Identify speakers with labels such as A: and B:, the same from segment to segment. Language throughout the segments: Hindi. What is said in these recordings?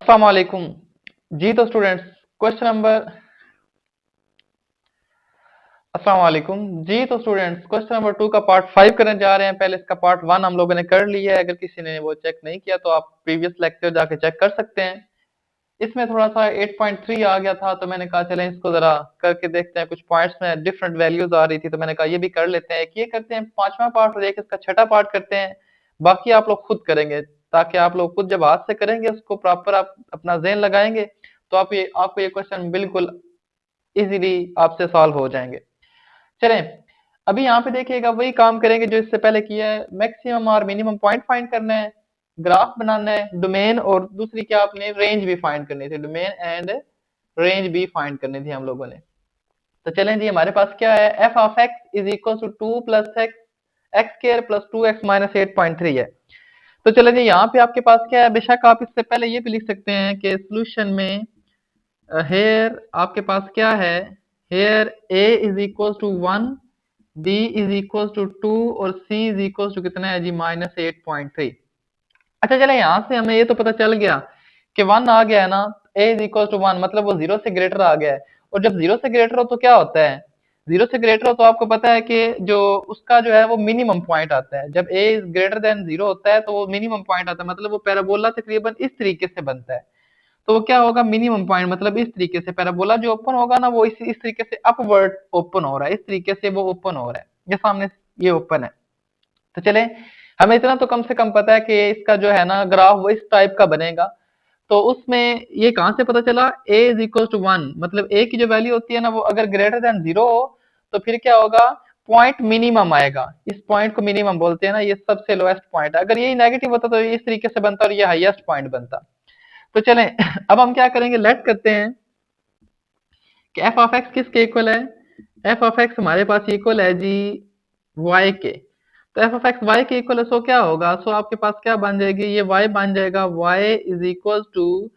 A: अस्सलाम वालेकुम। जी तो स्टूडेंट्स, क्वेश्चन नंबर अस्सलाम वालेकुम। जी तो स्टूडेंट्स, क्वेश्चन नंबर 2 का पार्ट 5 करने जा रहे हैं। पहले इसका पार्ट 1 हम लोगों ने कर लिया है। अगर किसी ने वो चेक नहीं किया तो आप प्रीवियस लेक्चर जाके चेक कर सकते हैं। इसमें थोड़ा सा 8.3 आ गया था, तो मैंने कहा चलें इसको जरा करके देखते हैं। कुछ पॉइंट्स में डिफरेंट वैल्यूज आ रही थी, तो मैंने कहा ये भी कर लेते हैं। एक ये करते हैं, पांचवा पार्ट, और एक इसका छठा पार्ट करते हैं। बाकी आप लोग खुद करेंगे, ताकि आप लोग खुद जब हाथ से करेंगे उसको प्रॉपर आप अपना ज़हन लगाएंगे, तो आपको ये क्वेश्चन बिल्कुल इजीली आपसे सॉल्व हो जाएंगे। चलें, अभी यहाँ पे देखिएगा, वही काम करेंगे जो इससे पहले किया है। मैक्सिमम और मिनिमम पॉइंट फाइंड करना है, ग्राफ बनाना है, डोमेन, और दूसरी क्या आपने रेंज भी फाइंड करनी थी। डोमेन एंड रेंज भी फाइंड करनी थी हम लोगों ने। तो चलें जी, हमारे पास क्या है, f of x is equal to 2 plus x x square plus 2x minus 8.3 है। तो चलें जी, यहाँ पे आपके पास क्या है, बेशक आप इससे पहले ये भी लिख सकते हैं कि सोल्यूशन में हेयर आपके पास क्या है, here a is equal to 1, b is equal to 2 और c इज इक्वल टू कितना है जी, माइनस 8.3। अच्छा चले, यहाँ से हमें ये तो पता चल गया कि 1 आ गया है ना, a इज इक्वल टू 1 मतलब वो 0 से ग्रेटर आ गया है। और जब 0 से ग्रेटर हो तो क्या होता है, 0 से ग्रेटर हो तो आपको पता है कि जो उसका जो है वो मिनिमम पॉइंट आता है। जब a इज ग्रेटर देन 0 होता है तो वो मिनिमम पॉइंट आता है, मतलब वो पैराबोला तकरीबन इस तरीके से बनता है। तो वो क्या होगा, मिनिमम पॉइंट, मतलब इस तरीके से पैराबोला जो ओपन होगा ना, वो इस तरीके से अपवर्ड ओपन हो रहा है, इस तरीके से वो ओपन हो रहा है, ये सामने ये ओपन है। तो चले, हमें इतना तो कम से कम पता है कि इसका जो है ना ग्राफ वो इस टाइप का बनेगा। तो उसमें ये कहाँ से पता चला, a इज इक्वल टू 1, मतलब a की जो वैल्यू होती है ना, वो अगर ग्रेटर देन 0 हो तो फिर क्या होगा, पॉइंट मिनिमम आएगा। इस पॉइंट को मिनिमम बोलते हैं ना, ये सबसे लोएस्ट पॉइंट है। अगर यही नेगेटिव होता तो ये इस तरीके से बनता और ये हाईएस्ट पॉइंट बनता। तो चलें अब हम क्या करेंगे, लेट करते हैं कि एफ ऑफ एक्स किसके इक्वल है। एफ ऑफ एक्स हमारे पास इक्वल है जी वाई के। तो एफ ऑफ एक्स वाई के इक्वल है, सो क्या होगा, सो आपके पास क्या बन जाएगी, ये वाई बन जाएगा, y is equal to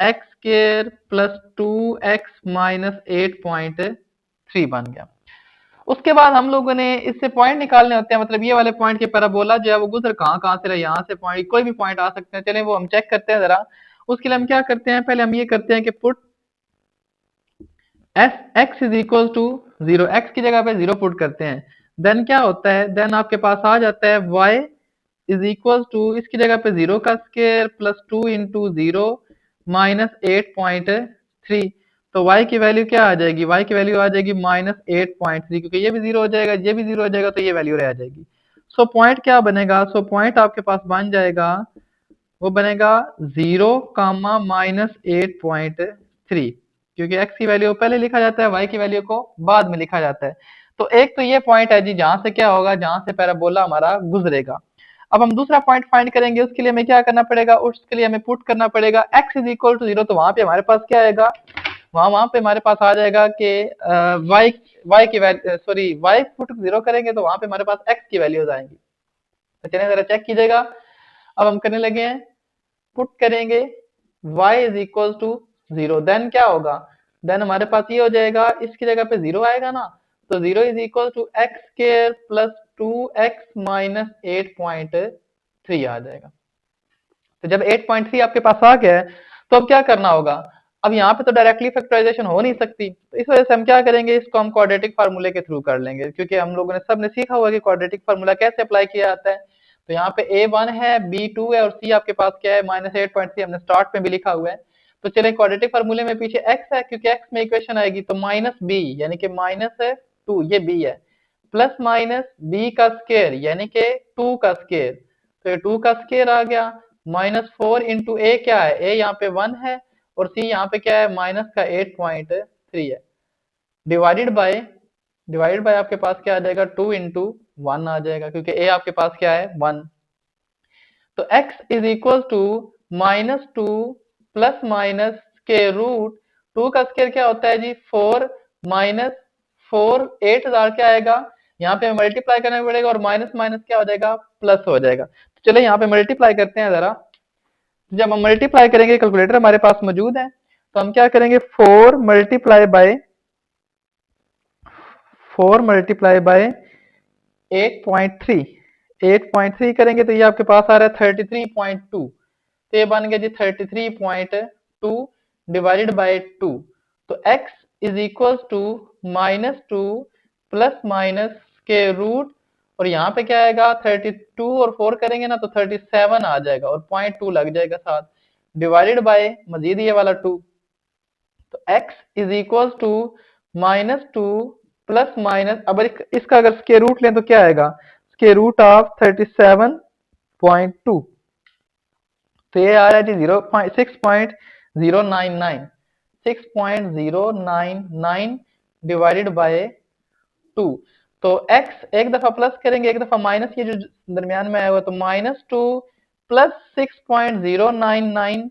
A: x square plus 2x minus 8.3 बन गया। उसके बाद हम लोगों ने इससे पॉइंट निकालने होते हैं, मतलब ये वाले पॉइंट के पैराबोला जो है वो गुजर कहाँ कहाँ से रहा, यहाँ से पॉइंट, कोई भी पॉइंट आ सकते हैं। चलें वो हम चेक करते हैं जरा। उसके लिए हम क्या करते हैं, पहले हम ये करते हैं कि put f x is equal to 0, x की जगह पे 0 पुट करते हैं। देन क्या होता है, देन आपके पास आ जाता है y इज इक्वल टू, इसकी जगह पे 0 का स्केयर प्लस 2 इंटू 0 माइनस 8.3। तो y की वैल्यू क्या आ जाएगी, y की वैल्यू आ जाएगी माइनस 8.3, क्योंकि ये भी 0 हो जाएगा, ये भी 0 हो जाएगा, तो ये वैल्यू रह जाएगी। सो पॉइंट क्या बनेगा, सो पॉइंट आपके पास बन जाएगा, वो बनेगा 0 कामा माइनस 8.3, क्योंकि x की वैल्यू को पहले लिखा जाता है, y की वैल्यू को बाद में लिखा जाता है। तो एक तो ये पॉइंट है जी, जहां से क्या होगा, जहां से पैराबोला हमारा गुजरेगा। अब हम दूसरा पॉइंट फाइंड करेंगे, उसके लिए हमें क्या करना पड़ेगा, उसके लिए हमें पुट करना पड़ेगा x इज इक्वल टू 0। तो वहां पे हमारे पास क्या आएगा, वहां वहां पे हमारे पास आ जाएगा कि y y की वैल्यू, सॉरी, y पुट 0 करेंगे तो वहां पे हमारे पास x की वैल्यूज आएंगी। तो चलिए जरा चेक कीजिएगा। अब हम करने लगे हैं, पुट करेंगे y is equal to 0, then क्या होगा, देन हमारे पास ये हो जाएगा, इसकी जगह पे 0 आएगा ना, तो 0 is equal to x square plus 2x minus 8.3 आ जाएगा। तो जब 8.3 आपके पास आ गया है, तो अब क्या करना होगा, अब यहाँ पे तो डायरेक्टली फैक्टराइजेशन हो नहीं सकती, तो इस वजह से हम क्या करेंगे, इसको हम क्वाड्रेटिक फार्मूले के थ्रू कर लेंगे, क्योंकि हम लोगों ने सबने सीखा हुआ कि क्वाड्रेटिक फार्मूला कैसे अप्लाई किया जाता है। तो यहाँ पे a1 है, b2 है, और c आपके पास क्या है, माइनस 8.3, हमने स्टार्ट में भी लिखा हुआ है। तो चलिए क्वाड्रेटिक फार्मूले में पीछे x है, क्योंकि x में इक्वेशन आएगी, तो माइनस b यानी कि माइनस है 2, ये b है, प्लस माइनस b का स्केयर यानी कि 2 का स्केयर, तो ये 2 का स्केयर आ गया, माइनस 4 इंटू ए क्या है, ए यहाँ पे 1 है, और सी यहाँ पे क्या है, माइनस का 8.3 है, डिवाइडेड बाय आपके पास क्या आ जाएगा, 2 इंटू 1 आ जाएगा, क्योंकि ए आपके पास क्या है, 1। तो x is equal to minus 2 plus minus के रूट 2 का स्केयर क्या होता है जी, 4 माइनस 4, 8000 क्या आएगा, यहाँ पे मल्टीप्लाई करना पड़ेगा, और माइनस माइनस क्या हो जाएगा, प्लस हो जाएगा। तो चलिए यहाँ पे मल्टीप्लाई करते हैं जरा। जब हम मल्टीप्लाई करेंगे, कैलकुलेटर हमारे पास मौजूद है, तो हम क्या करेंगे, 4 मल्टीप्लाई बाय 8.3 करेंगे, तो ये आपके पास आ रहा है 33.2। तो ये बन गया जी 33.2 डिवाइडेड बाय 2। तो x is equal to -2 plus minus के रूट, और यहाँ पे क्या आएगा 32 और 4 करेंगे ना तो 37 आ जाएगा और 0.2 लग जाएगा साथ, डिवाइडेड बाय मजीद ये वाला 2। तो x is equal to -2 plus minus, अब इसका अगर स्क्वायर रूट लें तो क्या आएगा, स्क्वायर रूट ऑफ 37.2, तो ये आ रहा है जी 6.099 डिवाइडेड बाय 2। तो x एक दफा प्लस करेंगे एक दफा माइनस, ये जो दरमियान में आया हुआ, तो -2 प्लस 6.099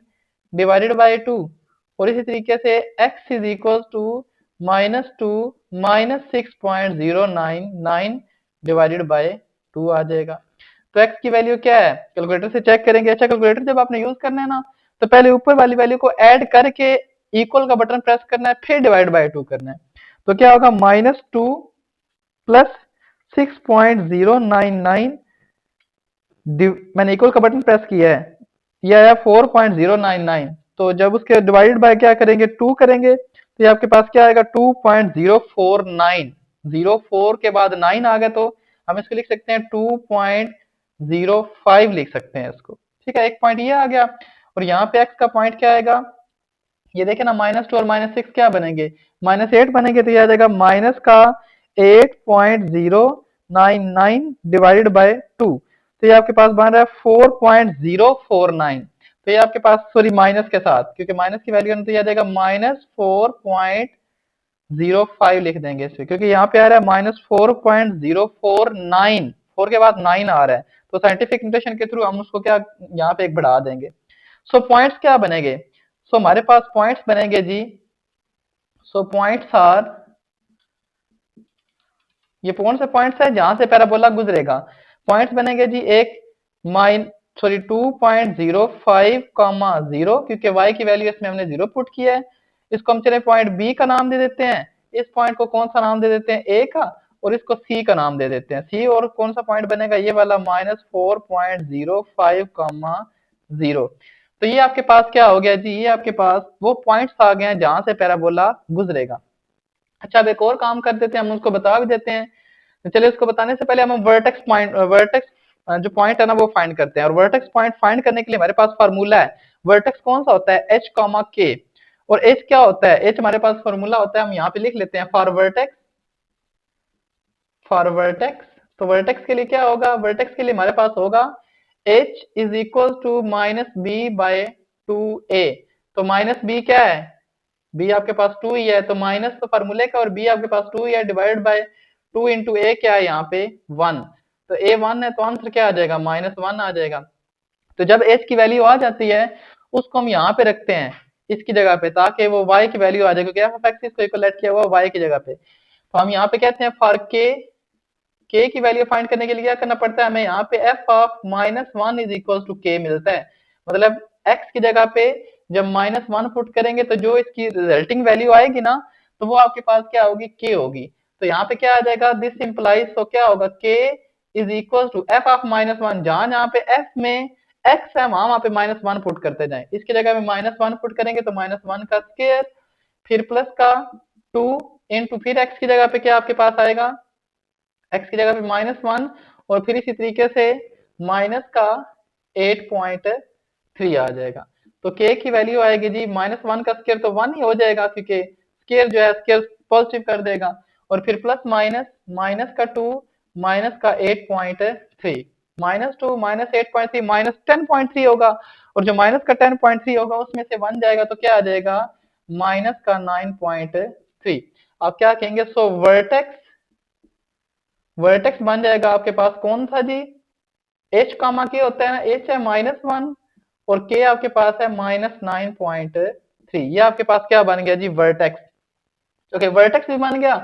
A: डिवाइडेड बाय 2, और इसी तरीके से x is equal to -2 minus 6.099 divided by 2 आ जाएगा। तो x की वैल्यू क्या है, कैलकुलेटर से चेक करेंगे। अच्छा, कैलकुलेटर जब आपने यूज करना है ना, तो पहले ऊपर वाली वैल्यू को ऐड करके इक्वल का बटन प्रेस करना है, फिर डिवाइड बाय 2 करना है। तो क्या होगा, -2 प्लस 6.099, मैंने इक्वल का बटन प्रेस किया है, ये आया 4.099। तो जब उसके डिवाइडेड बाय क्या करेंगे, 2 करेंगे, तो ये आपके पास क्या आएगा 2.049, 04 के बाद 9 आ गया, तो हम इसको लिख सकते हैं 2.05 लिख सकते हैं इसको। ठीक है, एक पॉइंट ये आ गया। और यहाँ पे x का पॉइंट क्या आएगा, ये देखे ना, -2 और -6 क्या बनेंगे, -8 बनेंगे, तो ये आ जाएगा माइनस का 8.099 डिवाइडेड बाय 2। तो ये आपके पास बन रहा है 4.049। तो ये आपके पास, सॉरी, माइनस के साथ, क्योंकि माइनस की वैल्यू, तो ये आ जाएगा -4.05 लिख देंगे इसमें, क्योंकि यहाँ पे आ रहा है -4.049, 4 के बाद 9 आ रहा है, तो साइंटिफिक नोटेशन के थ्रू हम उसको क्या यहाँ पे एक बढ़ा देंगे। सो पॉइंट्स क्या बनेंगे, सो हमारे पास पॉइंट्स बनेंगे जी, सो पॉइंट्स आर, ये कौन से पॉइंट्स है जहां से पैराबोला गुजरेगा, पॉइंट्स बनेंगे जी, एक माइन सॉरी 2.05, क्योंकि y की वैल्यू इसमें हमने 0 पुट किया है। इसको हम चले पॉइंट बी का नाम दे देते हैं, इस पॉइंट को कौन सा नाम दे देते हैं, ए का, और इसको सी का नाम दे देते हैं, सी, और कौन सा पॉइंट बनेगा, ये वाला -4.05, तो ये आपके पास क्या हो गया जी, ये आपके पास वो पॉइंट्स आ गए हैं जहां से पैराबोला गुजरेगा। अच्छा, अब एक और काम कर देते हैं, हम उसको बता भी देते हैं। तो चलिए, उसको बताने से पहले हम वर्टेक्स जो पॉइंट है ना वो फाइंड करते हैं। और वर्टेक्स पॉइंट फाइंड करने के लिए हमारे पास फार्मूला है, वर्टेक्स कौन सा होता है, h कॉमा k, और h क्या होता है, h हमारे पास फार्मूला होता है, हम यहाँ पे लिख लेते हैं, फॉर वर्टेक्स। तो वर्टेक्स के लिए क्या होगा, वर्टेक्स के लिए हमारे पास होगा h is equal to -b/2a। तो -b क्या है, b आपके पास 2 ही है, तो माइनस तो फार्मूले का, और b आपके पास 2 ही है, डिवाइड बाय 2 इंटू ए क्या है यहाँ पे 1। तो a 1 है, तो आंसर क्या आ जाएगा, -1 आ जाएगा। तो जब h की वैल्यू आ जाती है, उसको हम यहाँ पे रखते हैं इसकी जगह पे, ताकि वो y की वैल्यू आ जाए, क्योंकि f ऑफ x इसको इक्वलेट किया हुआ y की जगह पे। तो हम यहाँ पे कहते हैं फॉर k की वैल्यू फाइंड करने के लिए क्या करना पड़ता है हमें, यहाँ पे f of -1 is equal to k मिलता है। मतलब x की जगह पे जब -1 पुट करेंगे, तो जो इसकी रिजल्टिंग वैल्यू आएगी ना, तो वो आपके पास क्या होगी, k होगी। तो यहाँ पे क्या आ जाएगा, दिस इंप्लाइज, तो क्या होगा, k is equal to f of -1, जहां जहां पे f में x है वहां वहां पे -1 पुट करते जाएं। इसकी जगह में -1 पुट करेंगे तो -1 का स्क्वायर, फिर प्लस का 2 इंटू, फिर x की जगह पे क्या आपके पास आएगा, x की जगह पे -1, और फिर इसी तरीके से माइनस का 8.3 आ जाएगा। तो k की वैल्यू आएगी जी, -1 का स्क्वायर तो 1 ही हो जाएगा, क्योंकि स्क्वायर जो है स्क्वायर पॉजिटिव कर देगा, और फिर प्लस माइनस, माइनस का 2, माइनस का 8.3, -2 -8.3 -10.3 होगा, और जो माइनस का 10.3 होगा उसमें से 1 जाएगा, तो क्या आ जाएगा, माइनस का 9.3। आप क्या कहेंगे, सो वर्टेक्स बन जाएगा आपके पास कौन सा जी, h कामा के होता है ना, h है -1 और k आपके पास है -9.3। ये आपके पास क्या बन गया जी, वर्टेक्स। ओके, वर्टेक्स भी बन गया।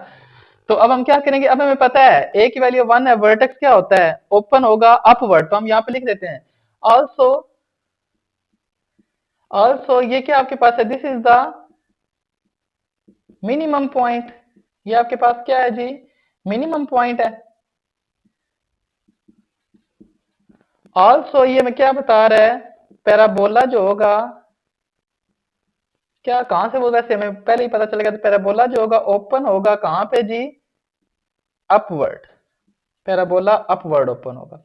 A: तो अब हम क्या करेंगे, अब हमें पता है a की वैल्यू 1 है, वर्टेक्स क्या होता है, ओपन होगा अपवर्ड, तो हम यहाँ पे लिख देते हैं ऑल्सो, ये क्या आपके पास है, this is the minimum point. ये आपके पास क्या है जी, मिनिमम पॉइंट है। ऑल्सो ये में क्या बता रहा है, पैराबोला जो होगा, क्या कहां से, वो वैसे हमें पहले ही पता चल गया था, पैराबोला जो होगा ओपन होगा कहां पे जी, अपवर्ड। पैराबोला अपवर्ड ओपन होगा।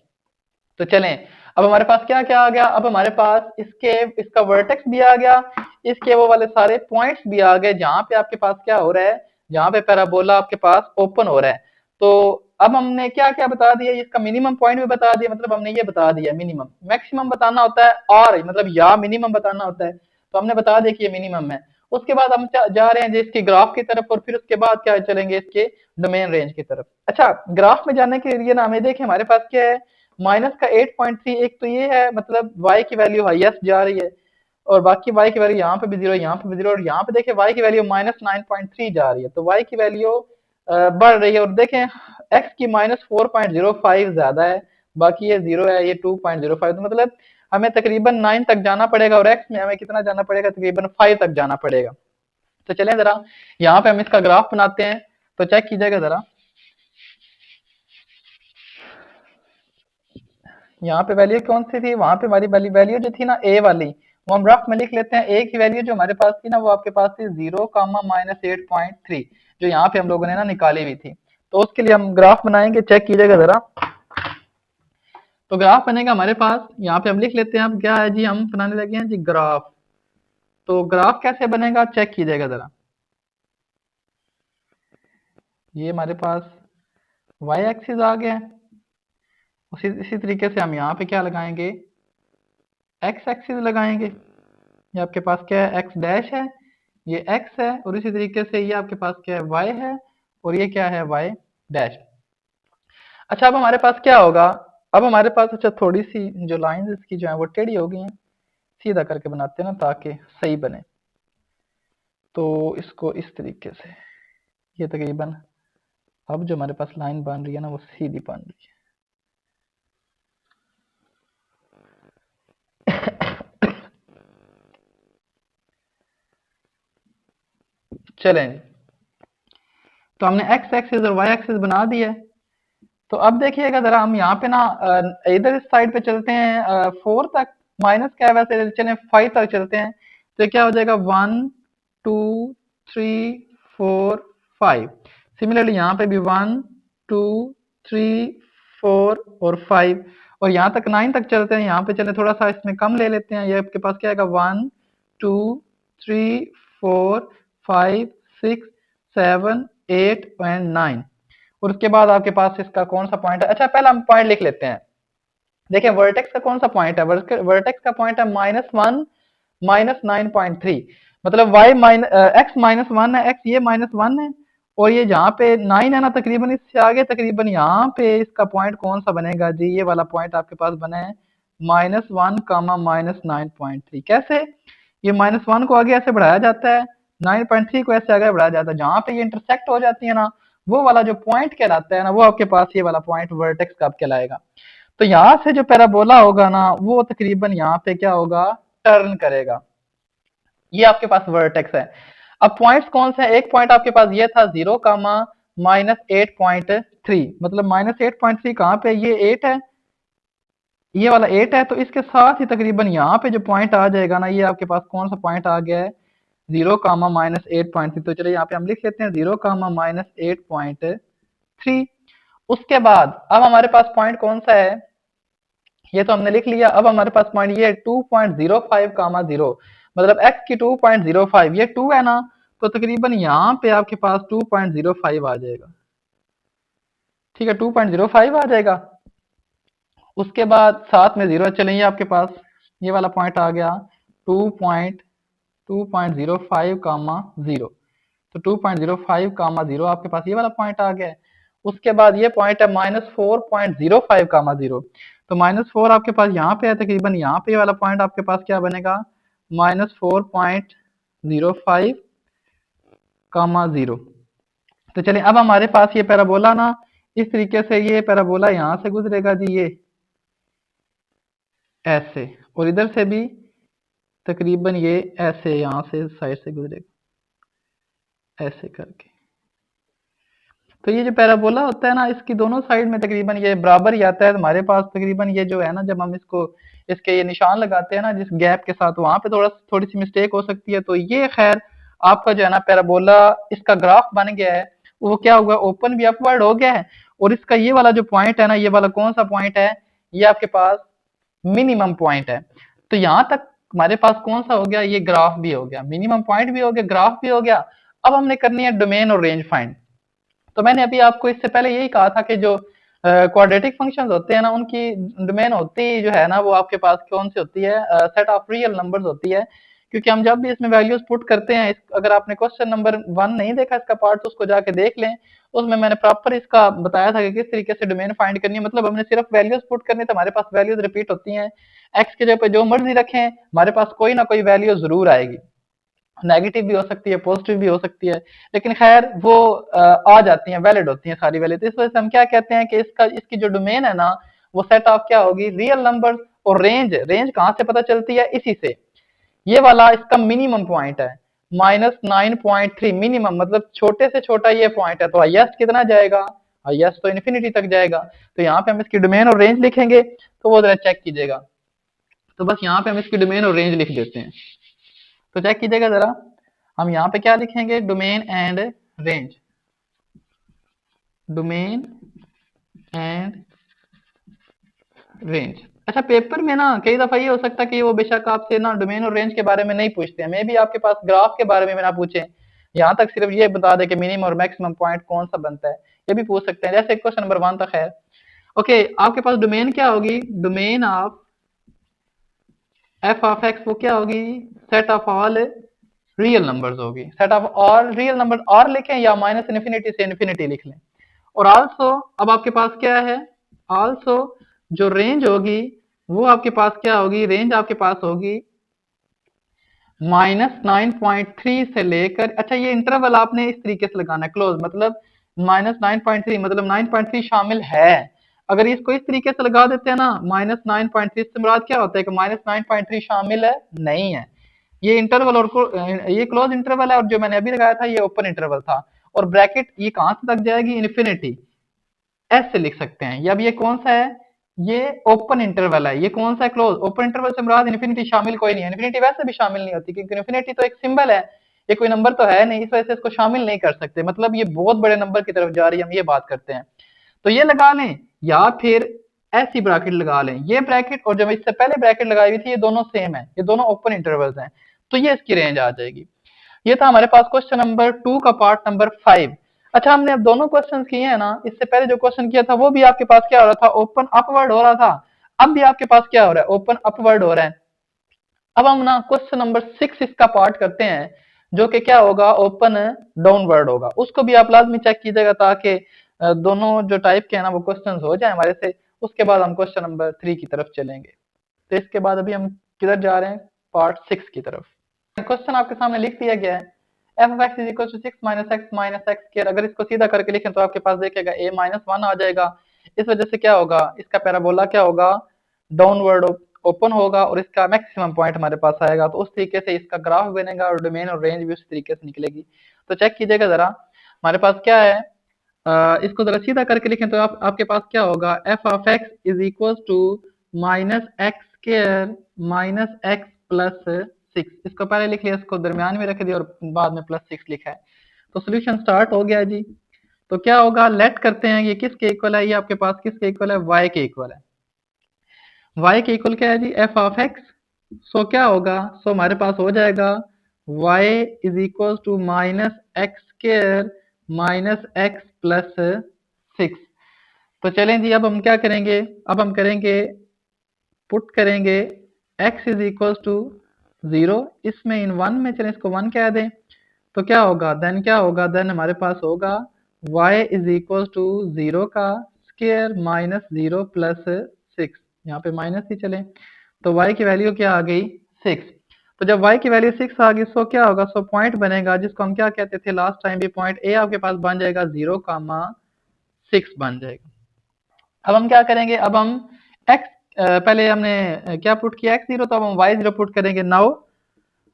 A: तो चलें, अब हमारे पास क्या क्या आ गया, अब हमारे पास इसके, इसका वर्टेक्स भी आ गया, इसके वो वाले सारे पॉइंट्स भी आ गए जहां पे आपके पास क्या हो रहा है, जहां पे पैराबोला आपके पास ओपन हो रहा है। तो अब हमने क्या क्या बता दिया, इसका मिनिमम पॉइंट भी बता दिया, मतलब हमने ये बता दिया मिनिमम, मैक्सिमम बताना होता है और मतलब या मिनिमम बताना होता है, तो हमने बता दिया कि ये मिनिमम है। उसके बाद हम जा रहे हैं जी इसके ग्राफ की तरफ, और फिर उसके बाद क्या चलेंगे, इसके डोमेन रेंज की तरफ। अच्छा, ग्राफ में जाने के लिए ना हमें देखें हमारे पास क्या है, माइनस का 8.3, एक तो ये है मतलब y की वैल्यू हाईएस्ट जा रही है, और बाकी y की वैल्यू यहाँ पे भी जीरो, यहाँ पे भी जीरो, और यहाँ पे देखें y की वैल्यू -9.3 जा रही है, तो y की वैल्यू बढ़ रही है। और देखें x की -4.05 ज्यादा है, बाकी ये जीरो है, ये 2.05, तो मतलब हमें तकरीबन 9 तक जाना पड़ेगा, और x में हमें कितना जाना पड़ेगा, तकरीबन 5 तक जाना पड़ेगा। तो चलें जरा यहाँ पे हम इसका ग्राफ बनाते हैं, तो चेक कीजिएगा जरा, यहाँ पे वैल्यू कौन सी थी, वहां पे हमारी वैल्यू वैल्यू जो थी ना ए वाली, वो हम रफ में लिख लेते हैं। ए की वैल्यू जो हमारे पास थी ना, वो आपके पास थी 0, -8.3, जो यहाँ पे हम लोगों ने ना निकाली हुई थी। तो उसके लिए हम ग्राफ बनाएंगे, चेक कीजिएगा जरा। तो ग्राफ बनेगा हमारे पास, यहाँ पे हम लिख लेते हैं, अब क्या है जी, हम बनाने लगे हैं जी ग्राफ। तो ग्राफ कैसे बनेगा, चेक कीजिएगा जरा। ये हमारे पास वाई एक्सिस आ गया है, उसी इसी तरीके से हम यहाँ पे क्या लगाएंगे, एक्स एक्सिस लगाएंगे। ये आपके पास क्या है, एक्स डैश है, ये एक्स है, और इसी तरीके से ये आपके पास क्या है, वाई है, और ये क्या है, वाई डैश। अच्छा, अब हमारे पास क्या होगा, अब हमारे पास अच्छा थोड़ी सी जो लाइंस इसकी जो है वो टेढ़ी हो गई हैं, सीधा करके बनाते हैं ना ताकि सही बने। तो इसको इस तरीके से, ये तकरीबन अब जो हमारे पास लाइन बन रही है ना, वो सीधी बन रही है। चलें, तो हमने एक्स एक्सिस और वाई एक्सिस बना दिया है। तो अब देखिएगा जरा, हम यहाँ पे ना इधर इस साइड पे चलते हैं 4 तक, माइनस क्या है वैसे, चले 5 तक चलते हैं। तो क्या हो जाएगा, 1 2 3 4 5। सिमिलरली यहाँ पे भी 1 2 3 4 और 5, और यहाँ तक 9 तक चलते हैं। यहाँ पे चले थोड़ा सा इसमें कम ले लेते हैं, ये आपके पास क्या आएगा, 1 2 3 4 5 6 7 8 एंड 9। और उसके बाद आपके पास इसका कौन सा पॉइंट है, अच्छा पहला हम पॉइंट लिख लेते हैं। देखिए वर्टेक्स का कौन सा पॉइंट है, वर्टेक्स का पॉइंट है -1 -9.3, मतलब वाई एक्स -1 है, एक्स ये -1 है, और ये जहाँ पे 9 है ना, तकरीबन इससे आगे तकरीबन यहाँ पे इसका पॉइंट कौन सा बनेगा जी, ये वाला पॉइंट आपके पास बना है -1 -9.3। कैसे, ये -1 को आगे ऐसे बढ़ाया जाता है, 9.3 को ऐसे आगे बढ़ाया जाता है, जहां पे ये इंटरसेक्ट हो जाती है ना, वो वाला जो पॉइंट कहलाता है ना, वो आपके पास ये वाला पॉइंट वर्टेक्स का कहलाएगा। तो यहाँ से जो पैराबोला होगा ना, वो तकरीबन यहाँ पे क्या होगा, टर्न करेगा। ये आपके पास वर्टेक्स है। अब पॉइंट्स कौन से हैं, एक पॉइंट आपके पास ये था 0, -8.3, मतलब -8.3 कहाँ पे, ये 8 है, ये वाला 8 है, तो इसके साथ ही तकरीबन यहाँ पे जो पॉइंट आ जाएगा ना, ये आपके पास कौन सा पॉइंट आ गया है, 0, -8.3। तो चलिए यहाँ पे हम लिख लेते हैं 0, -8.3। उसके बाद अब हमारे पास पॉइंट कौन सा है, ये तो हमने लिख लिया। अब हमारे पास पॉइंट ये है 2.05, 0, मतलब x की 2.05, ये 2 है ना, तो तकरीबन यहाँ पे आपके पास 2.05 आ जाएगा। ठीक है, 2.05 आ जाएगा। उसके बाद साथ में जीरो चलेंगे, आपके पास ये वाला पॉइंट आ गया 2.05, 0, तो 2.05, 0 आपके पास ये वाला पॉइंट आ गया है। उसके बाद ये पॉइंट है -4.05, 0, तो -4 आपके पास यहाँ पे है, तकरीबन यहाँ पे ये वाला पॉइंट आपके पास क्या बनेगा, -4.05, 0। तो चलिए अब हमारे पास ये पैराबोला ना, इस तरीके से ये पैराबोला यहाँ से गुजरेगा जी, ये ऐसे, और इधर से भी तकरीबन ये ऐसे यहाँ से साइड से गुजरेगा, ऐसे करके। तो ये जो पैराबोला होता है ना, इसकी दोनों साइड में तकरीबन ये बराबर ही आता है। तो हमारे पास तकरीबन ये जो है ना, जब हम इसको इसके ये निशान लगाते हैं ना जिस गैप के साथ, वहां पे थोड़ी सी मिस्टेक हो सकती है। तो ये खैर आपका जो है ना पैराबोला, इसका ग्राफ बन गया है। वो क्या हुआ, ओपन भी अपवर्ड हो गया है। और इसका ये वाला जो पॉइंट है ना, ये वाला कौन सा पॉइंट है, ये आपके पास मिनिमम पॉइंट है। तो यहां तक हमारे पास कौन सा हो गया, ये ग्राफ भी हो गया, मिनिमम पॉइंट भी हो गया, ग्राफ भी हो गया। अब हमने करनी है डोमेन और रेंज फाइंड। तो मैंने अभी आपको इससे पहले यही कहा था कि जो क्वाड्रेटिक फंक्शंस होते हैं ना, उनकी डोमेन होती जो है ना, वो आपके पास कौन सी होती है, सेट ऑफ रियल नंबर्स होती है। क्योंकि हम जब भी इसमें वैल्यूज पुट करते हैं, अगर आपने क्वेश्चन नंबर 1 नहीं देखा इसका पार्ट, तो उसको जाके देख लें। उसमें मैंने प्रॉपर इसका बताया था कि किस तरीके से डोमेन फाइंड करनी है। मतलब हमने सिर्फ वैल्यूज पुट करनी है, तो हमारे पास वैल्यूज रिपीट होती हैं। एक्स के जगह पे जो मर्जी रखें, हमारे पास कोई ना कोई वैल्यू जरूर आएगी। नेगेटिव भी हो सकती है, पॉजिटिव भी हो सकती है, लेकिन खैर वो आ जाती हैं, वैलिड होती हैं सारी वैल्यू। तो इस वजह से हम क्या कहते हैं कि इसकी जो डोमेन है ना, वो सेट ऑफ क्या होगी, रियल नंबर्स। और रेंज रेंज कहाँ से पता चलती है, इसी से। ये वाला इसका मिनिमम पॉइंट है, -9.3 मिनिमम, मतलब छोटे से छोटा ये पॉइंट है। तो हाईएस्ट कितना जाएगा, हाईएस्ट तो इन्फिनिटी तक जाएगा। तो यहाँ पे हम इसकी डोमेन और रेंज लिखेंगे, तो वो जरा चेक कीजिएगा। तो बस यहाँ पे हम इसकी डोमेन और रेंज लिख देते हैं। तो चेक कीजिएगा जरा, हम यहाँ पे क्या लिखेंगे, domain and range, domain and range. अच्छा, पेपर में ना कई दफा ये हो सकता है कि वो बेशक आपसे ना डोमेन और रेंज के बारे में नहीं पूछते हैं, मे भी आपके पास ग्राफ के बारे में ना पूछे, यहाँ तक सिर्फ ये बता दे कि मिनिमम और मैक्सिमम पॉइंट कौन सा बनता है। ये भी पूछ सकते हैं, जैसे क्वेश्चन नंबर 1 तक है। ओके, आपके पास डोमेन क्या होगी, domain of F of X, वो क्या होगी, set of all real numbers होगी। Set of all real number, और लिखें या माइनस इन्फिनिटी से इन्फिनिटी लिख लें। और आल्सो अब आपके पास क्या है, आल्सो जो रेंज होगी, वो आपके पास क्या होगी, रेंज आपके पास होगी -9.3 से लेकर, अच्छा ये इंटरवल आपने इस तरीके से लगाना है क्लोज, मतलब -9.3 मतलब 9.3 शामिल है। अगर इसको इस तरीके से लगा देते हैं ना, -9.3 से मुराद क्या होता है कि -9.3 शामिल है, नहीं है। ये इंटरवल और ये क्लोज इंटरवल है, और जो मैंने अभी लगाया था ये ओपन इंटरवल था। और ब्रैकेट ये कहां से तक जाएगी, इन्फिनिटी, एस से लिख सकते हैं। या अब ये कौन सा है, ये ओपन इंटरवल है। ये कौन सा है, क्लोज। ओपन इंटरवल से मुराद इन्फिनिटी शामिल कोई नहीं है, इन्फिनिटी वैसे भी शामिल नहीं होती, क्योंकि इन्फिनिटी तो एक सिंबल है, ये कोई नंबर तो है नहीं, इस वजह से इसको शामिल नहीं कर सकते। मतलब ये बहुत बड़े नंबर की तरफ जा रही है, हम ये बात करते हैं। तो ये लगा लें, या फिर ऐसी ब्रैकेट लगा लें। ये ब्रैकेट और जब इससे पहले ब्रैकेट लगाई हुई थी, ये दोनों सेम है, ये दोनों ओपन इंटरवल्स हैं। तो ये इसकी रेंज आ जाएगी। ये था हमारे पास क्वेश्चन नंबर 2 का पार्ट नंबर 5। अच्छा, हमने अब दोनों क्वेश्चंस किए हैं ना, इससे पहले जो क्वेश्चन किया था वो भी आपके पास क्या हो रहा था, ओपन अपवर्ड हो रहा था। अब भी आपके पास क्या हो रहा है, ओपन अपवर्ड हो रहा है। अब हम ना क्वेश्चन नंबर 6 इसका पार्ट करते हैं, जो कि क्या होगा, ओपन डाउनवर्ड होगा। उसको भी आप लाजमी चेक कीजिएगा, ताकि दोनों जो टाइप के हैं ना वो क्वेश्चंस हो जाए हमारे से। उसके बाद हम क्वेश्चन नंबर 3 की तरफ चलेंगे। तो इसके बाद अभी हम किधर जा रहे हैं, पार्ट 6 की तरफ। क्वेश्चन आपके सामने लिख दिया गया है, f of x is equal to 6 minus x square. अगर इसको सीधा करके लिखें तो आपके पास देखेगा a -1 आ जाएगा। इस वजह से क्या होगा, इसका पैराबोला क्या होगा, डाउनवर्ड ओपन होगा, और इसका मैक्सिमम पॉइंट हमारे पास आएगा। तो उस तरीके से इसका ग्राफ बनेगा, और डोमेन और रेंज भी उस तरीके से निकलेगी। तो चेक कीजिएगा जरा, हमारे पास क्या है, इसको जरा सीधा करके लिखें तो आपके पास क्या होगा, f of x is equal to -x² - x + 6। इसको पहले लिख लिया, इसको दरमियान में रख दिया, और बाद में +6 लिखा है। तो सोल्यूशन स्टार्ट हो गया जी। तो क्या होगा, लेट करते हैं, ये किसके इक्वल है, ये आपके पास किसके इक्वल है, y के इक्वल है। y के इक्वल क्या है जी, एफ ऑफ एक्स। सो क्या होगा, सो हमारे पास हो जाएगा y is equal to -x² - x + 6। तो चलें जी, अब हम क्या करेंगे, अब हम करेंगे, पुट करेंगे x इज इक्वल टू 0, इसमें इन 1 में चलें, इसको 1 कह दें। तो क्या होगा, देन क्या होगा, देन हमारे पास होगा y इज इक्वल टू 0 का स्क्वायर -0 + 6। यहाँ पे माइनस ही चले, तो y की वैल्यू क्या आ गई, 6। तो जब y की वैल्यू 6 आ गई, सो क्या होगा, सो पॉइंट बनेगा, जिसको हम क्या कहते थे लास्ट टाइम भी, पॉइंट a आपके पास बन जाएगा 0, 6 बन जाएगा। अब हम क्या करेंगे, अब हम x, पहले हमने क्या पुट किया, x0, तो अब हम y0 पुट करेंगे नाउ।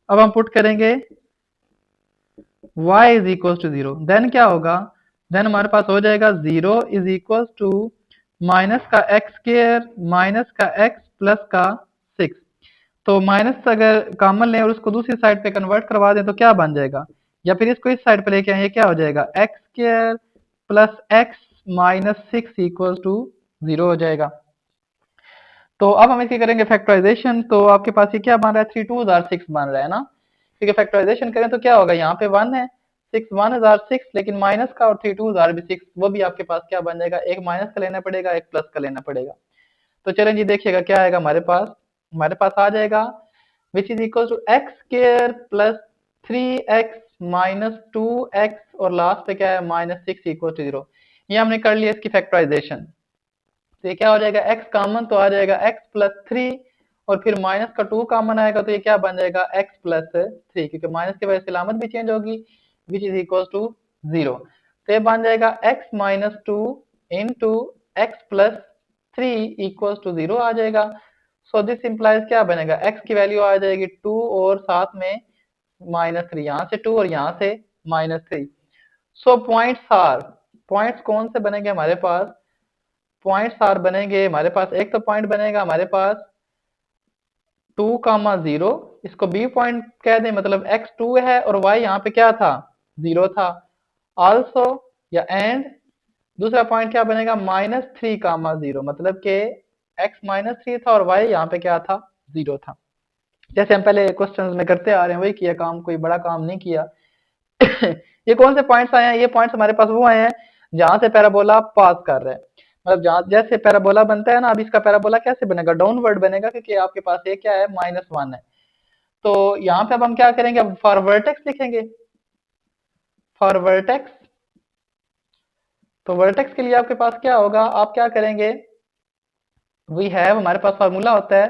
A: अब हम पुट करेंगे y is equal to 0, then क्या होगा, देन हमारे पास हो जाएगा 0 इज इक्वल टू माइनस का एक्स स्क्र माइनस का एक्स प्लस का 6। तो माइनस अगर कॉमन लें और उसको दूसरी साइड पे कन्वर्ट करवा दें तो क्या बन जाएगा, या फिर इसको इस साइड पे लेके आए, ये क्या हो जाएगा, x square plus x minus 6 equal to 0 हो जाएगा। तो अब हम इसकी करेंगे फैक्टराइजेशन। तो आपके पास ये क्या बन रहा है, 3 2 6 बन रहा है ना। ठीक है, फैक्टराइजेशन करें तो क्या होगा, यहाँ पे 1 है, 6 1 6, लेकिन माइनस का और 3 2 भी 6, वो भी आपके पास क्या बन जाएगा, एक माइनस का लेना पड़ेगा, एक प्लस का लेना पड़ेगा। तो चलें जी, देखिएगा क्या आएगा हमारे पास आ जाएगा which is equal to x square plus 3x minus 2x और लास्ट पे क्या है -6 इक्वल टू 0। ये हमने कर लिया इसकी फैक्टराइजेशन। तो ये क्या हो जाएगा, x कॉमन तो आ जाएगा x प्लस 3, और फिर माइनस का 2 कॉमन आएगा तो ये क्या बन जाएगा x प्लस 3, क्योंकि माइनस की वजह से अलामत भी चेंज होगी, विच इज इक्वल टू 0। तो ये बन जाएगा x minus 2 into x plus 3 equal to 0 आ जाएगा। सो दिस इंप्लाइज क्या बनेगा, x की वैल्यू आ जाएगी 2 और साथ में -3, यहाँ से 2 और यहाँ से -3। सो पॉइंट्स कौन से बनेंगे हमारे पास, पॉइंट्स आर बनेंगे हमारे पास, एक तो पॉइंट बनेगा हमारे पास 2 0, इसको बी पॉइंट कह दें, मतलब एक्स 2 है और वाई यहाँ पे क्या था, 0 था। आल्सो या एंड दूसरा पॉइंट क्या बनेगा, -3 0, मतलब के एक्स -3 था और वाई यहाँ पे क्या था, 0 था। जैसे हम पहले क्वेश्चंस में करते आ रहे हैं वही किया काम, कोई बड़ा काम नहीं किया। ये कौन से पॉइंट्स आए हैं, ये पॉइंट्स हमारे पास वो आए हैं जहां से पैराबोला पास कर रहे हैं। मतलब जहां जैसे पैराबोला बनता है ना, अब इसका पैराबोला कैसे बनेगा, डाउनवर्ड बनेगा, क्योंकि आपके पास ये क्या है, -1 है। तो यहाँ पे अब हम क्या करेंगे, अब फॉर वर्टेक्स लिखेंगे, फॉर वर्टेक्स। तो वर्टेक्स के लिए आपके पास क्या होगा, आप क्या करेंगे, वी हैव, हमारे पास फार्मूला होता है,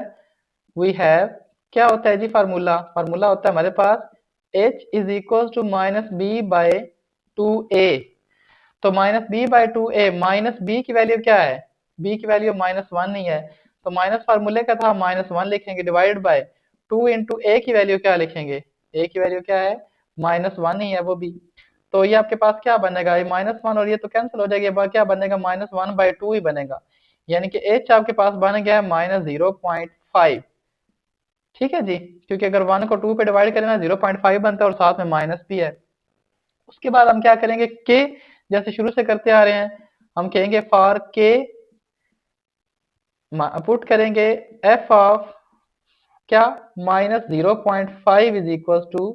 A: वी हैव, क्या होता है जी फार्मूला, फार्मूला होता है हमारे पास h is equal to minus b by 2a। तो -b/2a, माइनस बी की वैल्यू क्या है, b की वैल्यू -1 नहीं है, तो माइनस फार्मूले का था, -1 लिखेंगे, डिवाइड बाय 2 इंटू ए की वैल्यू क्या लिखेंगे, a की वैल्यू क्या है, -1 ही है वो भी। तो ये आपके पास क्या बनेगा, ये -1 और ये तो कैंसिल हो जाएगा, ये क्या बनेगा, -1/2 ही बनेगा। यानी कि h आपके पास बन गया है -0.5। ठीक है जी, क्योंकि अगर 1 को 2 पे डिवाइड करें ना 0.5 बनता है और साथ में माइनस भी है। उसके बाद हम क्या करेंगे, के जैसे शुरू से करते आ रहे हैं, हम कहेंगे फॉर के, पुट करेंगे एफ ऑफ क्या, -0.5 इज इक्वल टू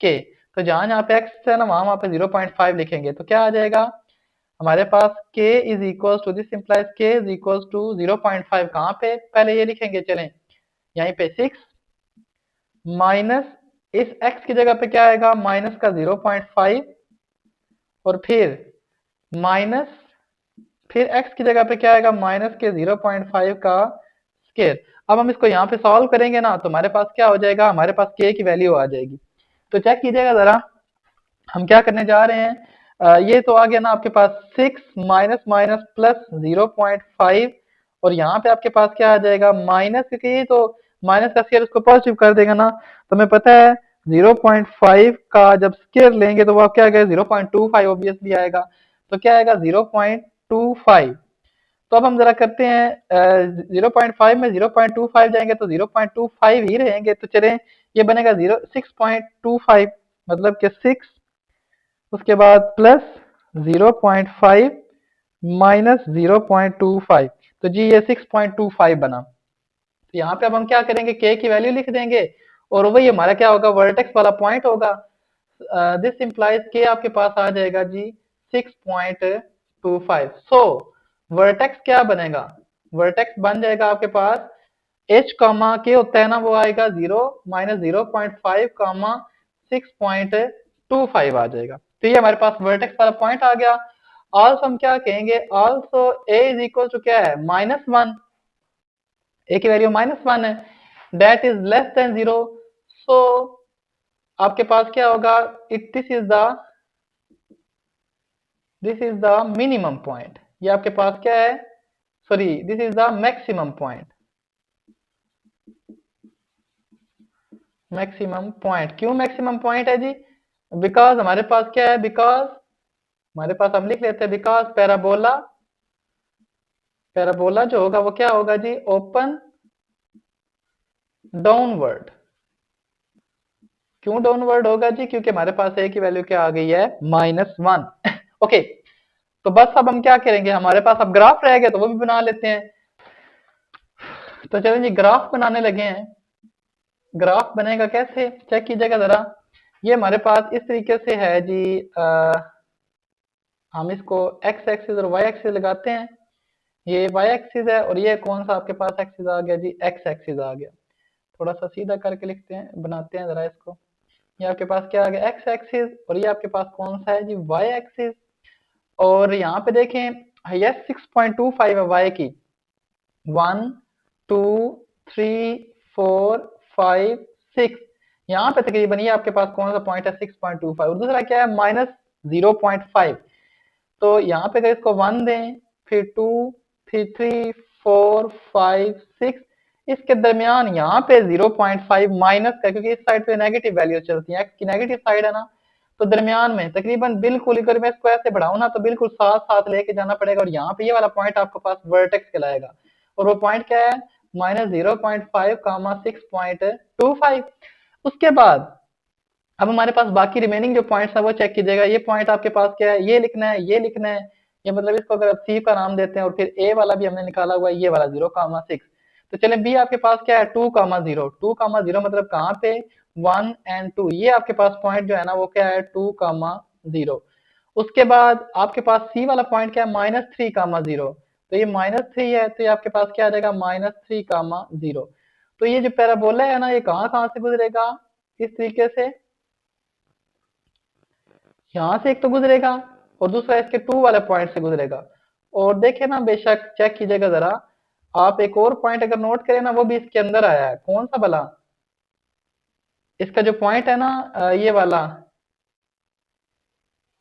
A: के। तो जहां जहां पे एक्स है ना, वहां वहां पे 0.5 लिखेंगे तो क्या आ जाएगा हमारे पास, k is equal to, this implies k is equal to 0.5, कहाँ पे पहले ये लिखेंगे, चलें यहीं पे 6 माइनस, इस x की जगह पे क्या आएगा, माइनस का 0.5, और फिर माइनस, फिर x की जगह पे क्या आएगा, माइनस के 0.5 का स्केयर। अब हम इसको यहाँ पे सॉल्व करेंगे ना, तो हमारे पास क्या हो जाएगा, हमारे पास k की वैल्यू आ जाएगी। तो चेक कीजिएगा जरा, हम क्या करने जा रहे हैं, ये तो आ गया ना आपके पास 6 माइनस माइनस प्लस 0.5, और यहाँ पे आपके पास क्या आ जाएगा, माइनस, क्योंकि ये तो माइनस का स्केयर उसको पॉजिटिव कर देगा ना, तो हमें पता है 0.5 का जब स्केयर लेंगे तो वो आप क्या आएगा, 0.25 ऑब्वियसली आएगा। तो क्या आएगा, 0.25। तो अब हम जरा करते हैं, 0.5 में 0.25 जाएंगे तो 0.25 ही रहेंगे, तो चलें ये बनेगा 6.25, मतलब कि 6, उसके बाद प्लस 0.5 माइनस 0.25, तो जी ये 6.25 बना। तो यहाँ पे अब हम क्या करेंगे, के की वैल्यू लिख देंगे, और वही हमारा क्या होगा, वर्टेक्स वाला पॉइंट होगा। दिस इंप्लाइज के आपके पास आ जाएगा जी 6.25। सो वर्टेक्स क्या बनेगा, वर्टेक्स बन जाएगा आपके पास एच कॉमा के होता है ना, वो आएगा 0 माइनस 0.5 कॉमा 6.25 आ जाएगा। तो ये हमारे पास वर्टेक्स वाला पॉइंट आ गया। ऑल्सो हम क्या कहेंगे, also a is equal to क्या है, -1, ए की वैल्यू -1 है, that is less than 0। So आपके पास क्या होगा, it this is the minimum point, ये आपके पास क्या है, sorry this is the maximum point. Maximum point क्यों मैक्सिमम पॉइंट है जी, बिकॉज हमारे पास क्या है, बिकॉज हमारे पास हम लिख लेते हैं बिकॉज पैराबोला, पैराबोला जो होगा वो क्या होगा जी, ओपन डाउनवर्ड। क्यों डाउनवर्ड होगा जी, क्योंकि हमारे पास ए की वैल्यू क्या आ गई है, -1। ओके, तो बस अब हम क्या करेंगे, हमारे पास अब ग्राफ रह गया तो वो भी बना लेते हैं। तो चलें जी, ग्राफ बनाने लगे हैं। ग्राफ बनेगा कैसे, चेक कीजिएगा जरा। ये हमारे पास इस तरीके से है जी, हम इसको एक्स एक्सिस और वाई एक्सिस लगाते हैं। ये वाई एक्सिस है और ये कौन सा आपके पास एक्सिस आ गया जी, एक्स एक्सिस आ गया। थोड़ा सा सीधा करके लिखते हैं, बनाते हैं जरा इसको। ये आपके पास क्या आ गया, एक्स एक्सिस, और ये आपके पास कौन सा है जी, वाई एक्सिस। और यहाँ पे देखें, हाईएस्ट 6.25 है वाई की, 1 2 3 4 5 6। यहाँ पे तकरीबन ये आपके पास कौन सा पॉइंट है, 6.25, और दूसरा क्या है, -0.5। तो यहाँ पे अगर इसको 1 दें, फिर 2, फिर 3, 4, 5, 6, इसके दरमियान यहाँ पे 0.5 माइनस का, क्योंकि इस साइड पे नेगेटिव वैल्यू चलती है, एक्स की नेगेटिव साइड है ना, तो दरमियान में तकरीबन बिल्कुल, अगर मैं इसको ऐसे बढ़ाऊं ना तो बिल्कुल साथ साथ लेके जाना पड़ेगा, और यहाँ पे ये वाला पॉइंट आपके पास वर्टेक्स कहलाएगा। और वो पॉइंट क्या है, -0.5 कामा 6.25। उसके बाद अब हमारे पास बाकी रिमेनिंग जो पॉइंट्स है वो चेक कीजिएगा। ये पॉइंट आपके पास क्या है, ये लिखना है, ये लिखना है। ये मतलब इसको अगर आप सी का नाम देते हैं, और फिर ए वाला भी हमने निकाला हुआ है, ये वाला 0,6। तो चले बी आपके पास क्या है, 2,0। 2,0 मतलब कहाँ पे, 1 और 2, ये आपके पास पॉइंट जो है ना वो क्या है, 2,0। उसके बाद आपके पास सी वाला पॉइंट क्या है, -3,0। तो ये -3 है, तो ये आपके पास क्या आ जाएगा, -3,0। तो ये जो पैराबोला है ना, ये कहाँ कहाँ से गुजरेगा, इस तरीके से यहाँ से एक तो गुजरेगा, और दूसरा इसके 2 वाले पॉइंट से गुजरेगा। और देखे ना, बेशक चेक कीजिएगा जरा, आप एक और पॉइंट अगर नोट करें ना, वो भी इसके अंदर आया है, कौन सा भला, इसका जो पॉइंट है ना, ये वाला,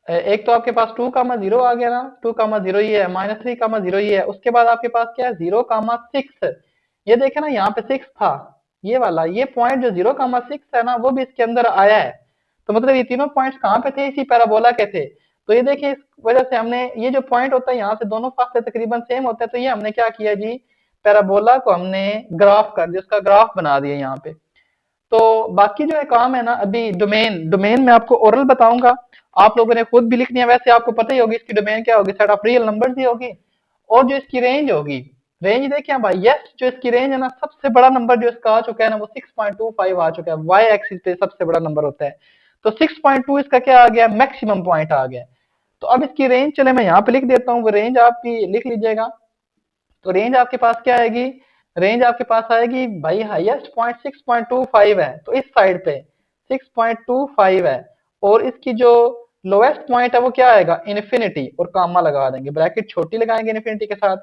A: एक तो आपके पास 2,0 आ गया ना, 2,0 ये है, -3,0 ये है। उसके बाद आपके पास क्या है, 0,6। ये देखे ना, यहाँ पे 6 था, ये वाला, ये पॉइंट जो 0,6 है ना, वो भी इसके अंदर आया है। तो मतलब ये तीनों पॉइंट्स कहाँ पे थे, इसी पैराबोला के थे। तो ये देखिए, इस वजह से हमने ये जो पॉइंट होता है, यहाँ से दोनों फासले तकरीबन सेम होते हैं, तो ये हमने क्या किया जी, पैराबोला को हमने ग्राफ कर दिया, उसका ग्राफ बना दिया यहाँ पे। तो बाकी जो है काम है ना, अभी डोमेन, डोमेन में आपको ओरल बताऊंगा, आप लोगों ने खुद भी लिखनी है। वैसे आपको पता ही होगी इसकी डोमेन क्या होगी, सेट ऑफ रियल नंबर्स ही होगी। और जो इसकी रेंज होगी, रेंज देखिए भाई, यस जो इसकी रेंज है ना, सबसे बड़ा नंबर जो इसका आ चुका है ना, वो 6.25 आ चुका है, वाई एक्सिस पे सबसे बड़ा नंबर होता है। तो 6.2 इसका क्या आ गया, मैक्सिमम पॉइंट आ गया। तो अब इसकी रेंज चले मैं यहाँ पे लिख देता हूँ, वो रेंज आप भी लिख लीजिएगा। तो रेंज आपके पास क्या आएगी, रेंज आपके पास आएगी भाई, हाईएस्ट पॉइंट 6.25 है, तो इस साइड पे 6.25 है। और इसकी जो लोएस्ट पॉइंट है वो क्या आएगा, इन्फिनिटी, और कामा लगा देंगे, ब्रैकेट छोटी लगाएंगे इन्फिनिटी के साथ,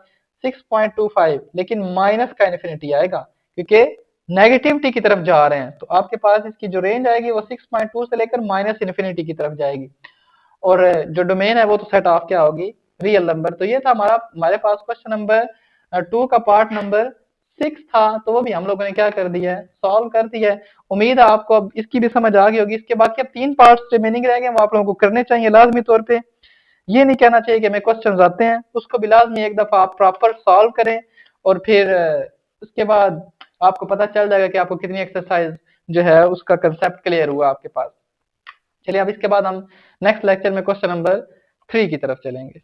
A: 6.25, लेकिन माइनस का इन्फिनिटी आएगा, क्योंकि नेगेटिविटी की तरफ जा रहे हैं। तो आपके पास इसकी जो रेंज आएगी वो 6.2 से लेकर माइनस इन्फिनिटी की तरफ जाएगी। और जो डोमेन है वो तो सेट ऑफ क्या होगी, रियल नंबर। तो ये था हमारा, हमारे पास क्वेश्चन नंबर 2 का पार्ट नंबर 6 था, तो वो भी हम लोगों ने क्या कर दिया है, सॉल्व कर दिया है। उम्मीद है आपको अब इसकी भी समझ आ गई होगी। इसके बाकी अब 3 पार्ट्स रिमेनिंग रह गए, वो आप लोगों को करने चाहिए लाजमी तौर पे। ये नहीं कहना चाहिए कि हमें क्वेश्चन आते हैं, उसको भी लाजमी एक दफा आप प्रॉपर सॉल्व करें, और फिर उसके बाद आपको पता चल जाएगा कि आपको कितनी एक्सरसाइज जो है उसका कंसेप्ट क्लियर हुआ आपके पास। चलिए अब इसके बाद हम नेक्स्ट लेक्चर में क्वेश्चन नंबर 3 की तरफ चलेंगे।